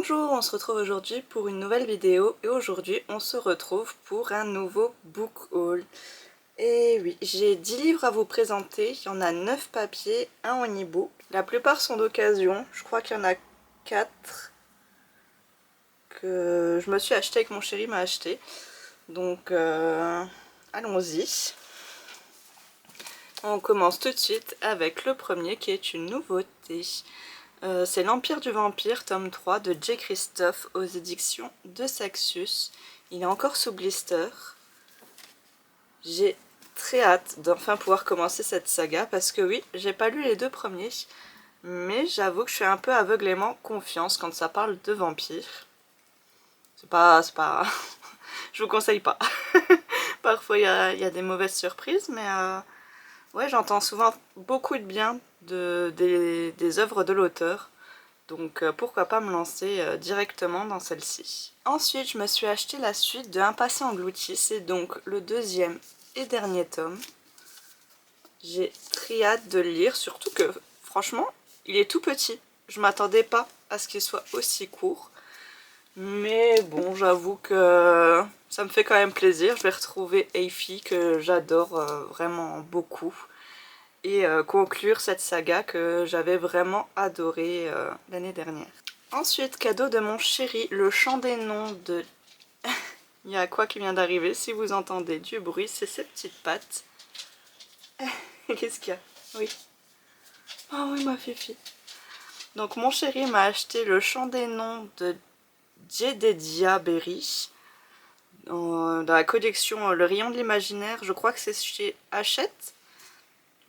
Bonjour, on se retrouve aujourd'hui pour une nouvelle vidéo et aujourd'hui on se retrouve pour un nouveau book haul. Et oui, j'ai 10 livres à vous présenter, il y en a 9 papiers, un en e-book. La plupart sont d'occasion, je crois qu'il y en a 4 que je me suis acheté et que mon chéri m'a acheté. Donc allons-y. On commence tout de suite avec le premier qui est une nouveauté. C'est l'Empire du Vampire, tome 3 de J. Christophe aux éditions de Saxus. Il est encore sous blister. J'ai très hâte d'enfin pouvoir commencer cette saga parce que oui, j'ai pas lu les deux premiers, mais j'avoue que je suis un peu aveuglément confiance quand ça parle de vampires. C'est pas... je vous conseille pas. Parfois il y a des mauvaises surprises, mais ouais, j'entends souvent beaucoup de bien des œuvres de l'auteur. Donc pourquoi pas me lancer directement dans celle-ci. Ensuite, je me suis acheté la suite de Un passé englouti, c'est donc le deuxième et dernier tome. J'ai très hâte de le lire, surtout que franchement, il est tout petit. Je m'attendais pas à ce qu'il soit aussi court. Mais bon, j'avoue que ça me fait quand même plaisir. Je vais retrouver Eifi que j'adore vraiment beaucoup. Et conclure cette saga que j'avais vraiment adorée l'année dernière. Ensuite, cadeau de mon chéri, Le Chant des Noms de... Il y a quoi qui vient d'arriver, si vous entendez du bruit, c'est ses petites pattes. Qu'est-ce qu'il y a? Oui. Oh oui, ma fifi. Donc mon chéri m'a acheté Le Chant des Noms de Jedediah Berry dans la collection Le Rayon de l'Imaginaire. Je crois que c'est chez Hachette,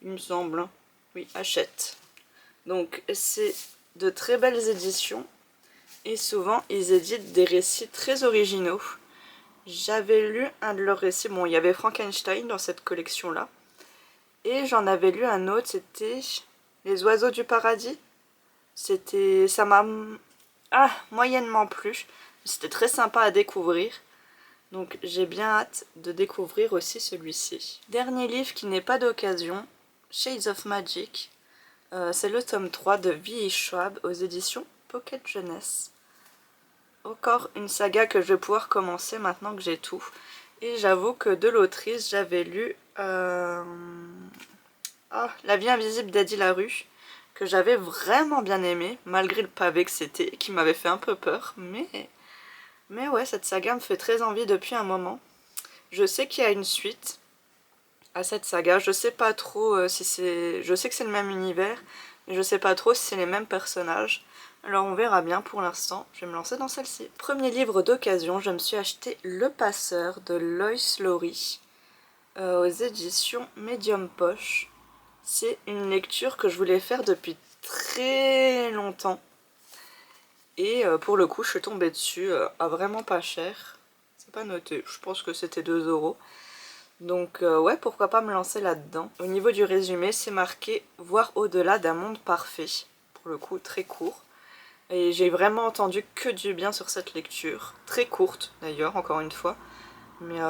il me semble. Oui, Hachette. Donc c'est de très belles éditions et souvent ils éditent des récits très originaux. J'avais lu un de leurs récits, bon il y avait Frankenstein dans cette collection là, et j'en avais lu un autre, c'était Les Oiseaux du Paradis. Ça m'a moyennement plu, c'était très sympa à découvrir, donc j'ai bien hâte de découvrir aussi celui-ci. Dernier livre qui n'est pas d'occasion, Shades of Magic. C'est le tome 3 de V.E. Schwab aux éditions Pocket Jeunesse. Encore une saga que je vais pouvoir commencer maintenant que j'ai tout. Et j'avoue que de l'autrice, j'avais lu La vie invisible d'Eddie Larue, que j'avais vraiment bien aimé, malgré le pavé que c'était, qui m'avait fait un peu peur. Mais ouais, cette saga me fait très envie depuis un moment. Je sais qu'il y a une suite à cette saga, je sais pas trop si c'est... Je sais que c'est le même univers, mais je sais pas trop si c'est les mêmes personnages. Alors on verra bien. Pour l'instant, je vais me lancer dans celle-ci. Premier livre d'occasion, je me suis acheté Le Passeur de Lois Lowry aux éditions Medium Poche. C'est une lecture que je voulais faire depuis très longtemps. Et pour le coup, je suis tombée dessus à vraiment pas cher. C'est pas noté, je pense que c'était 2 €. Donc ouais, pourquoi pas me lancer là-dedans. Au niveau du résumé, c'est marqué « Voir au-delà d'un monde parfait ». Pour le coup, très court. Et j'ai vraiment entendu que du bien sur cette lecture. Très courte d'ailleurs, encore une fois. Mais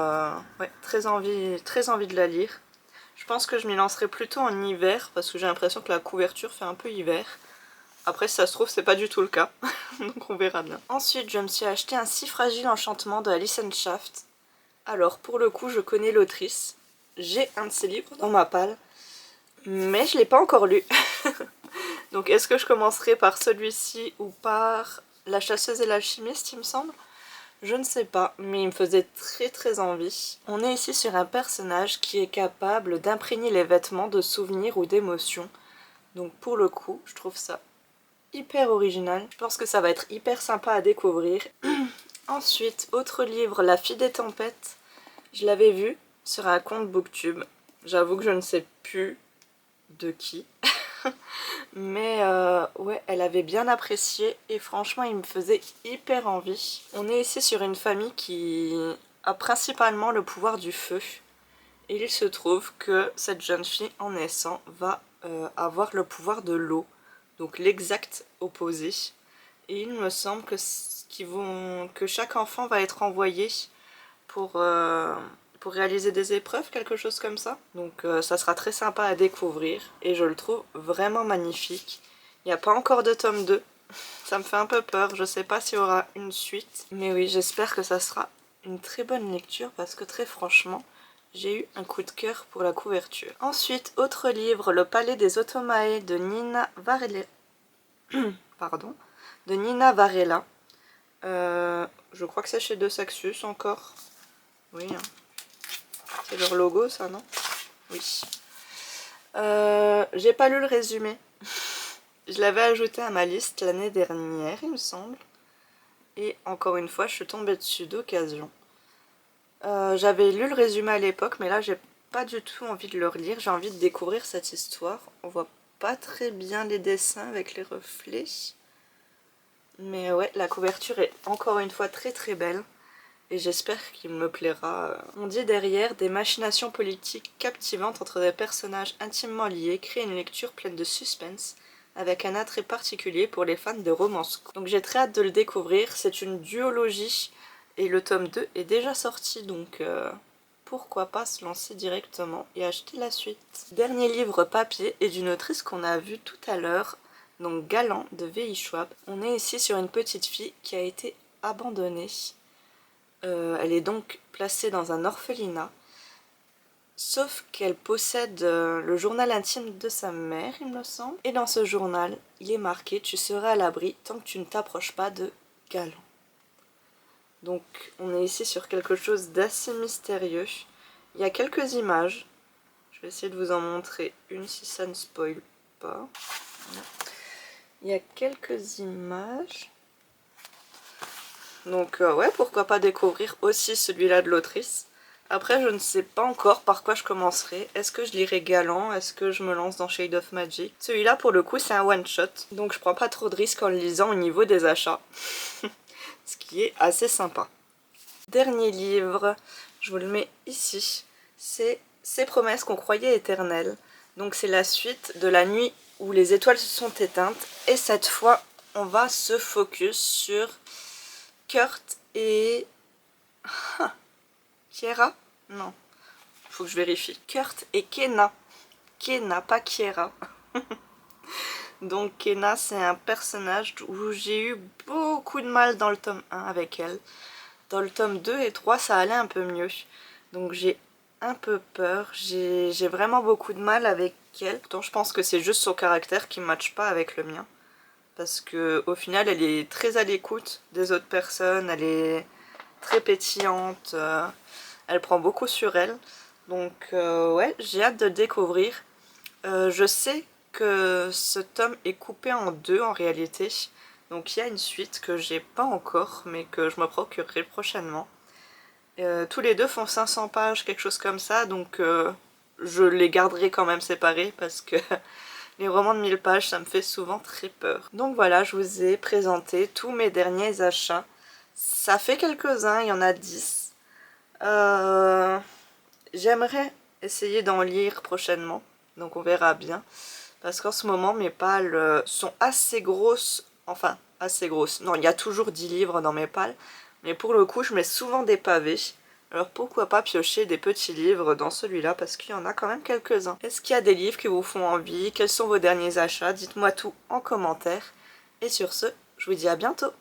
ouais, très envie de la lire. Je pense que je m'y lancerai plutôt en hiver, parce que j'ai l'impression que la couverture fait un peu hiver. Après, si ça se trouve, c'est pas du tout le cas. Donc on verra bien. Ensuite, je me suis acheté Un si fragile enchantement de Alice Shaft. Alors, pour le coup, je connais l'autrice. J'ai un de ses livres dans ma palle, mais je l'ai pas encore lu. Donc, est-ce que je commencerai par celui-ci ou par La chasseuse et l'alchimiste, il me semble? Je ne sais pas, mais il me faisait très envie. On est ici sur un personnage qui est capable d'imprégner les vêtements de souvenirs ou d'émotions. Donc, pour le coup, je trouve ça hyper original. Je pense que ça va être hyper sympa à découvrir. Ensuite, autre livre, La fille des tempêtes. Je l'avais vu sur un compte Booktube. J'avoue que je ne sais plus de qui. Mais ouais, elle avait bien apprécié et franchement, il me faisait hyper envie. On est ici sur une famille qui a principalement le pouvoir du feu. Et il se trouve que cette jeune fille, en naissant, va avoir le pouvoir de l'eau. Donc l'exact opposé. Et il me semble que chaque enfant va être envoyé pour réaliser des épreuves, quelque chose comme ça. Donc ça sera très sympa à découvrir et je le trouve vraiment magnifique. Il n'y a pas encore de tome 2, Ça me fait un peu peur, je sais pas s'il y aura une suite. Mais oui, j'espère que ça sera une très bonne lecture parce que très franchement, j'ai eu un coup de cœur pour la couverture. Ensuite, autre livre, Le Palais des Otomae de Nina Varela. Pardon. De Nina Varela. Je crois que c'est chez De Saxus encore. Oui, hein. C'est leur logo ça, non? Oui. J'ai pas lu le résumé. Je l'avais ajouté à ma liste l'année dernière, il me semble. Et encore une fois, je suis tombée dessus d'occasion. J'avais lu le résumé à l'époque, mais là, j'ai pas du tout envie de le relire. J'ai envie de découvrir cette histoire. On voit pas très bien les dessins avec les reflets. Mais ouais, la couverture est encore une fois très très belle. Et j'espère qu'il me plaira. On dit derrière, des machinations politiques captivantes entre des personnages intimement liés créent une lecture pleine de suspense, avec un attrait particulier pour les fans de romance. Donc j'ai très hâte de le découvrir, c'est une duologie, et le tome 2 est déjà sorti, donc pourquoi pas se lancer directement et acheter la suite. Dernier livre papier est d'une autrice qu'on a vue tout à l'heure, donc Galant de V.I. Schwab. On est ici sur une petite fille qui a été abandonnée. Elle est donc placée dans un orphelinat, sauf qu'elle possède le journal intime de sa mère, il me semble. Et dans ce journal, il est marqué « Tu seras à l'abri tant que tu ne t'approches pas de Galant ». Donc on est ici sur quelque chose d'assez mystérieux. Il y a quelques images. Je vais essayer de vous en montrer une si ça ne spoil pas. Il y a quelques images. Donc ouais, pourquoi pas découvrir aussi celui-là de l'autrice. Après, je ne sais pas encore par quoi je commencerai. Est-ce que je lirai Galant? Est-ce que je me lance dans Shade of Magic? Celui-là, pour le coup, c'est un one-shot. Donc je prends pas trop de risques en le lisant au niveau des achats. Ce qui est assez sympa. Dernier livre, je vous le mets ici. C'est Ces promesses qu'on croyait éternelles. Donc c'est la suite de La nuit où les étoiles se sont éteintes. Et cette fois, on va se focus sur Kurt et... Kiera? Non. Faut que je vérifie. Kurt et Kenna. Kenna, pas Kiera. Donc Kenna, c'est un personnage où j'ai eu beaucoup de mal dans le tome 1 avec elle. Dans le tome 2 et 3, ça allait un peu mieux. Donc j'ai un peu peur. J'ai vraiment beaucoup de mal avec elle. Pourtant, je pense que c'est juste son caractère qui ne matche pas avec le mien. Parce que au final, elle est très à l'écoute des autres personnes. Elle est très pétillante. Elle prend beaucoup sur elle. Donc ouais, j'ai hâte de le découvrir. Je sais que ce tome est coupé en deux en réalité. Donc il y a une suite que j'ai pas encore, mais que je me procurerai prochainement. Tous les deux font 500 pages, quelque chose comme ça, donc je les garderai quand même séparés parce que les romans de 1000 pages, ça me fait souvent très peur. Donc voilà, je vous ai présenté tous mes derniers achats. Ça fait quelques-uns, il y en a 10. J'aimerais essayer d'en lire prochainement, donc on verra bien. Parce qu'en ce moment, mes pales sont assez grosses. Enfin, assez grosses. Non, il y a toujours 10 livres dans mes pales. Mais pour le coup, je mets souvent des pavés. Alors pourquoi pas piocher des petits livres dans celui-là, parce qu'il y en a quand même quelques-uns. Est-ce qu'il y a des livres qui vous font envie? Quels sont vos derniers achats? Dites-moi tout en commentaire. Et sur ce, je vous dis à bientôt.